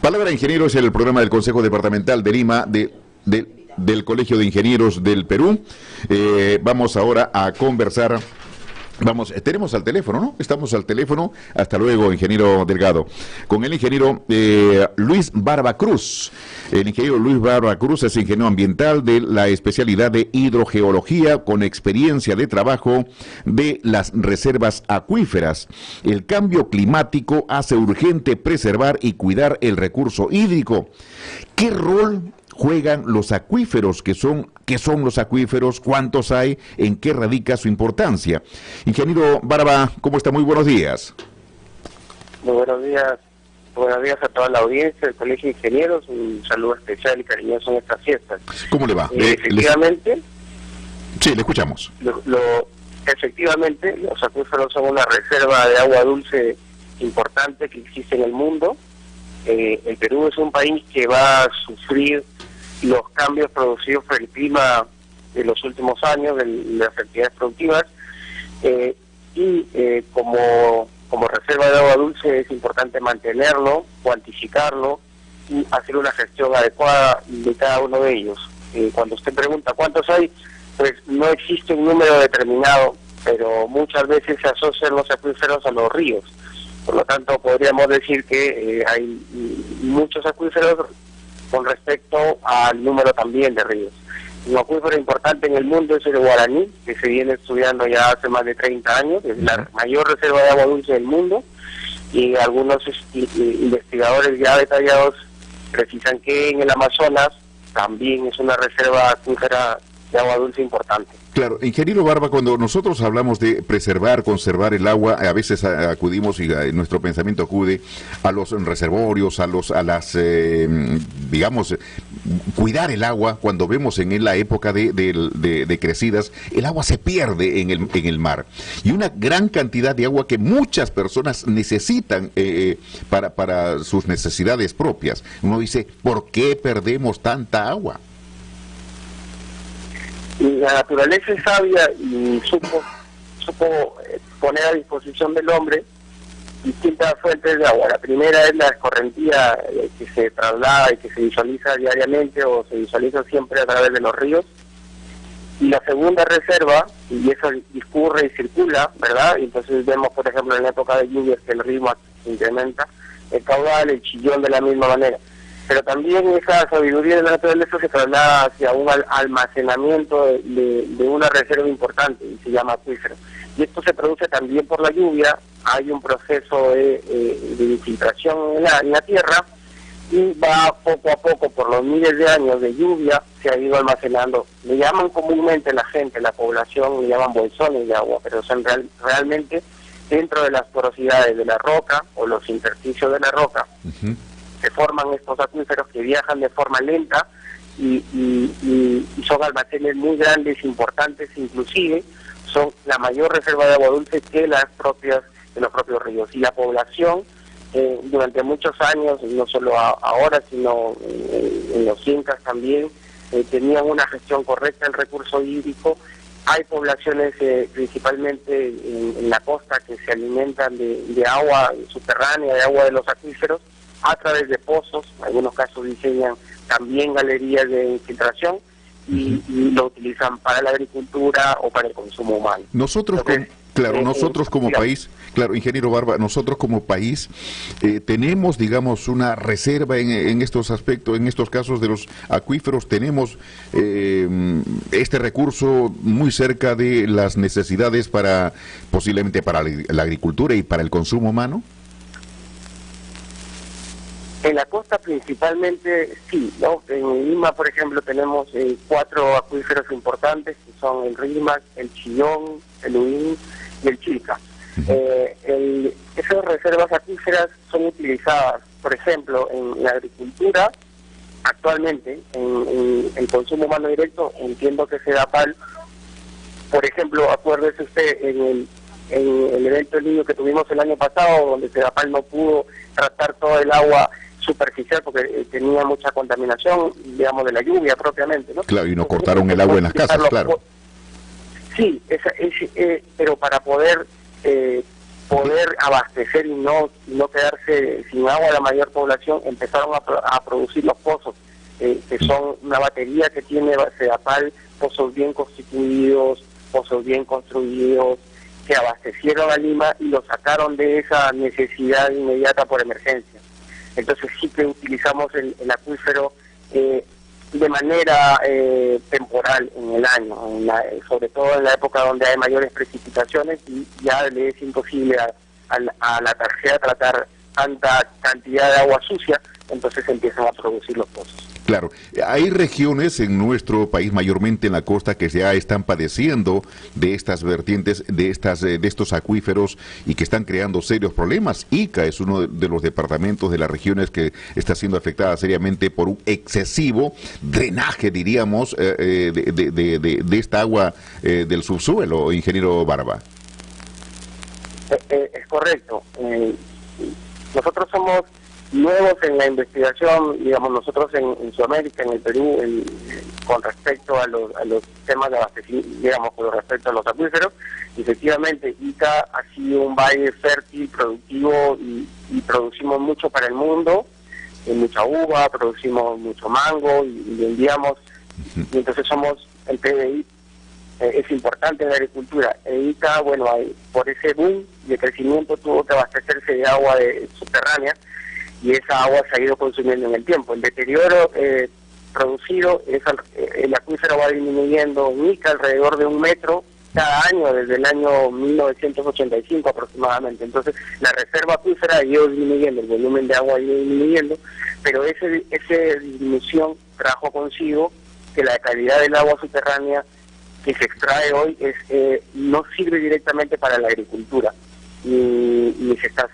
Palabra Ingeniero es el programa del Consejo Departamental de Lima del Colegio de Ingenieros del Perú. Vamos ahora a conversar. Tenemos al teléfono, ¿no? Estamos al teléfono. Hasta luego, ingeniero Delgado. Con el ingeniero Luis Barba Cruz. El ingeniero Luis Barba Cruz es ingeniero ambiental de la especialidad de hidrogeología, con experiencia de trabajo de las reservas acuíferas. El cambio climático hace urgente preservar y cuidar el recurso hídrico. ¿Qué rol juegan los acuíferos? ¿Qué son los acuíferos? ¿Cuántos hay? ¿En qué radica su importancia? Ingeniero Barba, ¿cómo está? Muy buenos días. Muy buenos días. Buenos días a toda la audiencia del Colegio de Ingenieros. Un saludo especial y cariñoso en estas fiestas. ¿Cómo le va? Efectivamente. Sí, le escuchamos. Efectivamente, los acuíferos son una reserva de agua dulce importante que existe en el mundo. El Perú es un país que va a sufrir los cambios producidos por el clima de los últimos años, de las actividades productivas, como reserva de agua dulce es importante mantenerlo, cuantificarlo y hacer una gestión adecuada de cada uno de ellos. Cuando usted pregunta cuántos hay, pues no existe un número determinado, pero muchas veces se asocian los acuíferos a los ríos. Por lo tanto, podríamos decir que hay muchos acuíferos con respecto al número también de ríos. Un acuífero importante en el mundo es el Guaraní, que se viene estudiando ya hace más de 30 años, es la mayor reserva de agua dulce del mundo, y algunos investigadores ya detallados precisan que en el Amazonas también es una reserva acuífera de agua dulce importante. Claro, ingeniero Barba, cuando nosotros hablamos de preservar, conservar el agua, a veces acudimos y nuestro pensamiento acude a los reservorios, digamos, cuidar el agua. Cuando vemos en la época de crecidas, el agua se pierde en el mar. Y una gran cantidad de agua que muchas personas necesitan para sus necesidades propias. Uno dice, ¿por qué perdemos tanta agua? Y la naturaleza es sabia y supo poner a disposición del hombre distintas fuentes de agua. La primera es la escorrentía que se traslada y que se visualiza diariamente o se visualiza siempre a través de los ríos. Y la segunda reserva, y eso discurre y circula, ¿verdad? Y entonces vemos, por ejemplo, en la época de lluvias que el río se incrementa, el caudal, el chillón de la misma manera. Pero también esa sabiduría de la naturaleza se traslada hacia un almacenamiento de una reserva importante, y se llama acuífero. Y esto se produce también por la lluvia. Hay un proceso de infiltración en la tierra, y va poco a poco, por los miles de años de lluvia, se ha ido almacenando. Le llaman comúnmente la gente, la población, le llaman bolsones de agua, pero son realmente dentro de las porosidades de la roca o los intersticios de la roca. Se forman estos acuíferos que viajan de forma lenta y son almacenes muy grandes, importantes, inclusive son la mayor reserva de agua dulce que los propios ríos. Y la población durante muchos años, no solo ahora, sino en los incas también, tenían una gestión correcta del recurso hídrico. Hay poblaciones principalmente en la costa que se alimentan de agua subterránea, de agua de los acuíferos, a través de pozos. En algunos casos diseñan también galerías de infiltración y lo utilizan para la agricultura o para el consumo humano. Nosotros como país, ingeniero Barba, nosotros como país tenemos, digamos, una reserva en estos aspectos, en estos casos de los acuíferos. Tenemos este recurso muy cerca de las necesidades posiblemente para la agricultura y para el consumo humano. En la costa principalmente sí, ¿no? En Lima, por ejemplo, tenemos 4 acuíferos importantes, que son el Rímac, el Chillón, el Uín y el Chilca. Esas reservas acuíferas son utilizadas, por ejemplo, en la agricultura. Actualmente, en el consumo humano directo, entiendo que Sedapal, por ejemplo, acuérdese usted en el evento del niño que tuvimos el año pasado, donde Sedapal no pudo tratar todo el agua superficial porque tenía mucha contaminación, digamos, de la lluvia propiamente, ¿no? Claro, y nos cortaron el agua en las casas, claro. Sí, pero para poder poder abastecer y no quedarse sin agua la mayor población, empezaron a producir los pozos, que son una batería que tiene Sedapal, pozos bien constituidos, pozos bien construidos, que abastecieron a Lima y lo sacaron de esa necesidad inmediata por emergencia. Entonces sí que utilizamos el acuífero de manera temporal en el año, sobre todo en la época donde hay mayores precipitaciones y ya le es imposible a la tarjeta tratar tanta cantidad de agua sucia, entonces empiezan a producir los pozos. Claro, hay regiones en nuestro país, mayormente en la costa, que ya están padeciendo de estas vertientes, de estos acuíferos y que están creando serios problemas. Ica es uno de los departamentos de las regiones que está siendo afectada seriamente por un excesivo drenaje, diríamos, de esta agua del subsuelo, ingeniero Barba. Es correcto. Nosotros somos nuevos en la investigación, digamos, nosotros en Sudamérica, en el Perú, con respecto a los temas de abastecimiento, digamos, con respecto a los acuíferos. Efectivamente, Ica ha sido un valle fértil, productivo y producimos mucho para el mundo, mucha uva, producimos mucho mango y enviamos, y entonces somos el PBI. Es importante en la agricultura. Ica, bueno, por ese boom de crecimiento tuvo que abastecerse de agua subterránea, y esa agua se ha ido consumiendo en el tiempo. El deterioro producido, el acuífero va disminuyendo en Ica alrededor de 1 metro cada año, desde el año 1985 aproximadamente. Entonces, la reserva acuífera ha ido disminuyendo, el volumen de agua ha ido disminuyendo, pero esa disminución trajo consigo que la calidad del agua subterránea que se extrae hoy no sirve directamente para la agricultura, y se está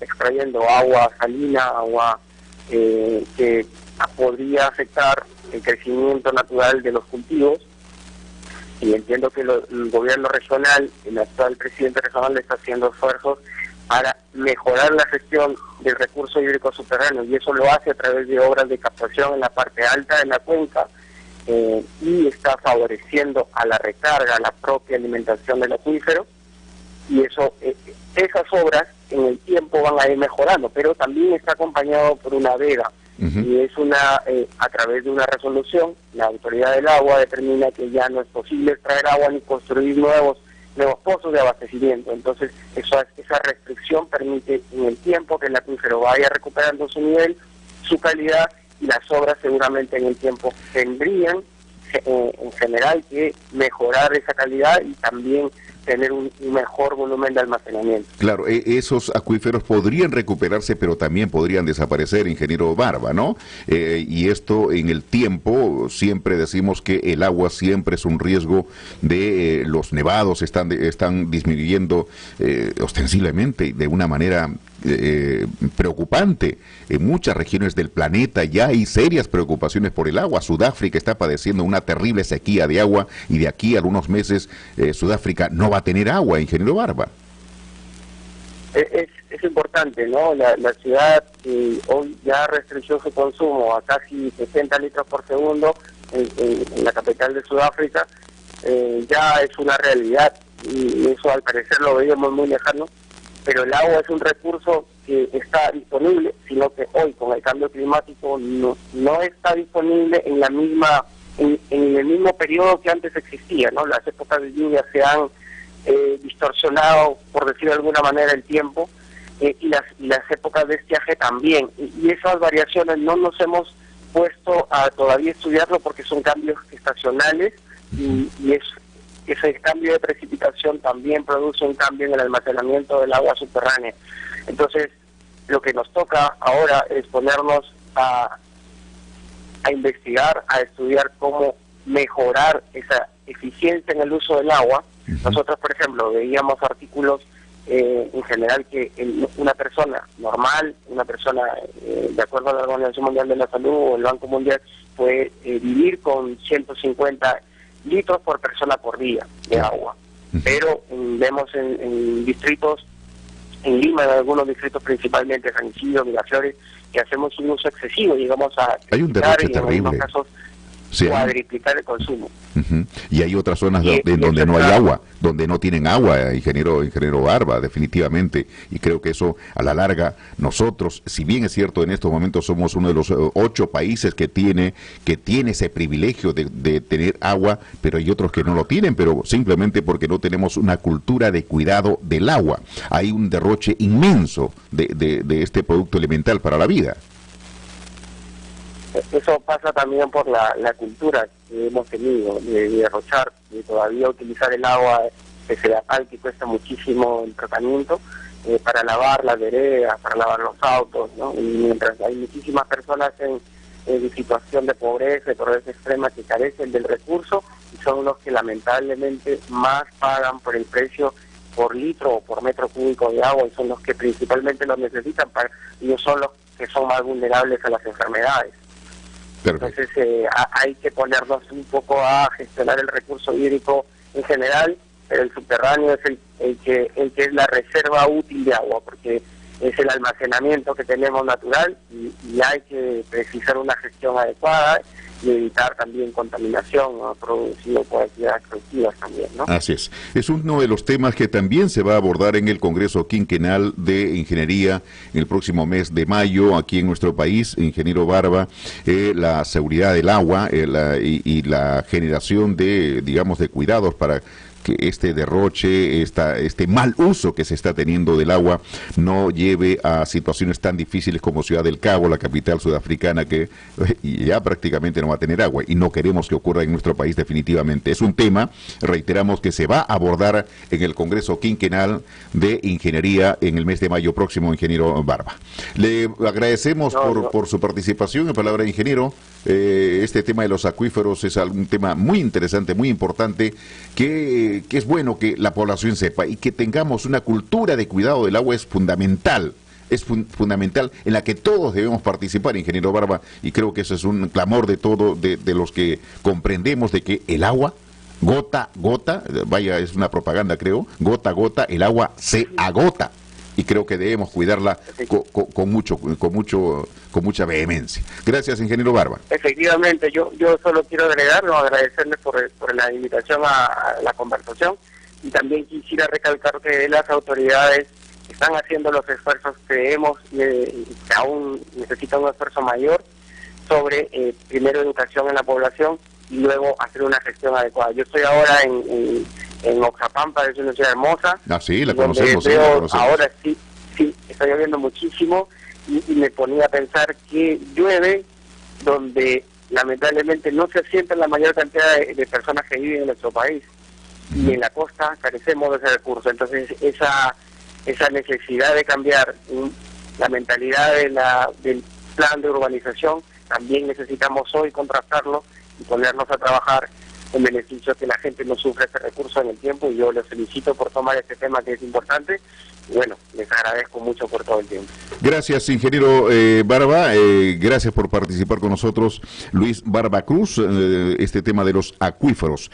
extrayendo agua salina, agua que podría afectar el crecimiento natural de los cultivos, y entiendo que el gobierno regional, el actual presidente regional, está haciendo esfuerzos para mejorar la gestión del recurso hídrico subterráneo, y eso lo hace a través de obras de captación en la parte alta de la cuenca, y está favoreciendo a la recarga, a la propia alimentación del acuífero, y eso esas obras en el tiempo van a ir mejorando, pero también está acompañado por una veda, y es a través de una resolución, la autoridad del agua determina que ya no es posible extraer agua ni construir nuevos pozos de abastecimiento. Entonces esa restricción permite en el tiempo que el acuífero vaya recuperando su nivel, su calidad, y las obras seguramente en el tiempo tendrían en general que mejorar esa calidad y también tener un mejor volumen de almacenamiento. Claro, esos acuíferos podrían recuperarse, pero también podrían desaparecer, ingeniero Barba, ¿no? Y esto en el tiempo, siempre decimos que el agua siempre es un riesgo de los nevados, están disminuyendo ostensiblemente de una manera preocupante. En muchas regiones del planeta ya hay serias preocupaciones por el agua. Sudáfrica está padeciendo una terrible sequía de agua, y de aquí a algunos meses Sudáfrica no va a tener agua, ingeniero Barba. Es importante, ¿no? La ciudad hoy ya restringió su consumo a casi 60 litros por segundo en la capital de Sudáfrica. Ya es una realidad, y eso al parecer lo veíamos muy lejano, pero el agua es un recurso que está disponible, sino que hoy con el cambio climático no está disponible en el mismo periodo que antes existía, ¿no? Las épocas de lluvia se han distorsionado, por decir de alguna manera, el tiempo, y las épocas de estiaje también, y esas variaciones no nos hemos puesto a todavía estudiarlo porque son cambios estacionales, y ese cambio de precipitación también produce un cambio en el almacenamiento del agua subterránea. Entonces, lo que nos toca ahora es ponernos a investigar, a estudiar cómo mejorar esa eficiencia en el uso del agua. Nosotros, por ejemplo, veíamos artículos en general que una persona normal, una persona de acuerdo a la Organización Mundial de la Salud o el Banco Mundial, puede vivir con 150 litros por persona por día de agua, pero vemos en distritos, en Lima, en algunos distritos, principalmente San Isidro, Miraflores, que hacemos un uso excesivo, llegamos a... Hay un derroche terrible. En algunos casos Sí. cuadriplicar el consumo. Y hay otras zonas donde no hay agua, donde no tienen agua, ingeniero Barba, definitivamente. Y creo que eso, a la larga, nosotros, si bien es cierto, en estos momentos somos uno de los 8 países que tiene ese privilegio de tener agua, pero hay otros que no lo tienen, pero simplemente porque no tenemos una cultura de cuidado del agua. Hay un derroche inmenso de este producto elemental para la vida. Eso pasa también por la cultura que hemos tenido de derrochar, de todavía utilizar el agua especial que cuesta muchísimo el tratamiento para lavar las veredas, para lavar los autos, ¿no? Y mientras hay muchísimas personas en situación de pobreza extrema que carecen del recurso y son los que lamentablemente más pagan por el precio por litro o por metro cúbico de agua y son los que principalmente lo necesitan, ellos son los que son más vulnerables a las enfermedades. Perfecto. Entonces hay que ponernos un poco a gestionar el recurso hídrico en general, pero el subterráneo es el que es la reserva útil de agua, porque es el almacenamiento que tenemos natural y hay que precisar una gestión adecuada y evitar también contaminación, ¿no?, producido por actividades productivas también, ¿no? Así es. Es uno de los temas que también se va a abordar en el Congreso Quinquenal de Ingeniería en el próximo mes de mayo aquí en nuestro país, ingeniero Barba, la seguridad del agua y la generación de, digamos, de cuidados para que este derroche, este mal uso que se está teniendo del agua no lleve a situaciones tan difíciles como Ciudad del Cabo, la capital sudafricana, que ya prácticamente no va a tener agua y no queremos que ocurra en nuestro país definitivamente. Es un tema, reiteramos, que se va a abordar en el Congreso Quinquenal de Ingeniería en el mes de mayo próximo, ingeniero Barba. Le agradecemos por su participación. En palabra de ingeniero, este tema de los acuíferos es un tema muy interesante, muy importante, que es bueno que la población sepa y que tengamos una cultura de cuidado del agua es fundamental. Es fundamental en la que todos debemos participar, ingeniero Barba, y creo que eso es un clamor de todos, de los que comprendemos de que el agua, gota a gota, vaya, es una propaganda creo, gota a gota, el agua se agota. Y creo que debemos cuidarla con mucha vehemencia. Gracias, ingeniero Barba. Efectivamente, yo solo quiero agradecerle por la invitación a la conversación y también quisiera recalcar que las autoridades están haciendo los esfuerzos que aún necesitan un esfuerzo mayor sobre primero educación en la población y luego hacer una gestión adecuada. Yo estoy ahora en Oxapampa, es una ciudad hermosa. Ah, sí, la conocemos. La conocemos. Ahora sí, está lloviendo muchísimo y me ponía a pensar que llueve donde lamentablemente no se asienta la mayor cantidad de personas que viven en nuestro país. Y en la costa carecemos de ese recurso. Entonces esa necesidad de cambiar la mentalidad del plan de urbanización, también necesitamos hoy contrastarlo y ponernos a trabajar en beneficio de que la gente no sufra ese recurso en el tiempo, y yo les felicito por tomar este tema que es importante. Bueno, les agradezco mucho por todo el tiempo. Gracias, ingeniero Barba, gracias por participar con nosotros, Luis Barba Cruz, este tema de los acuíferos.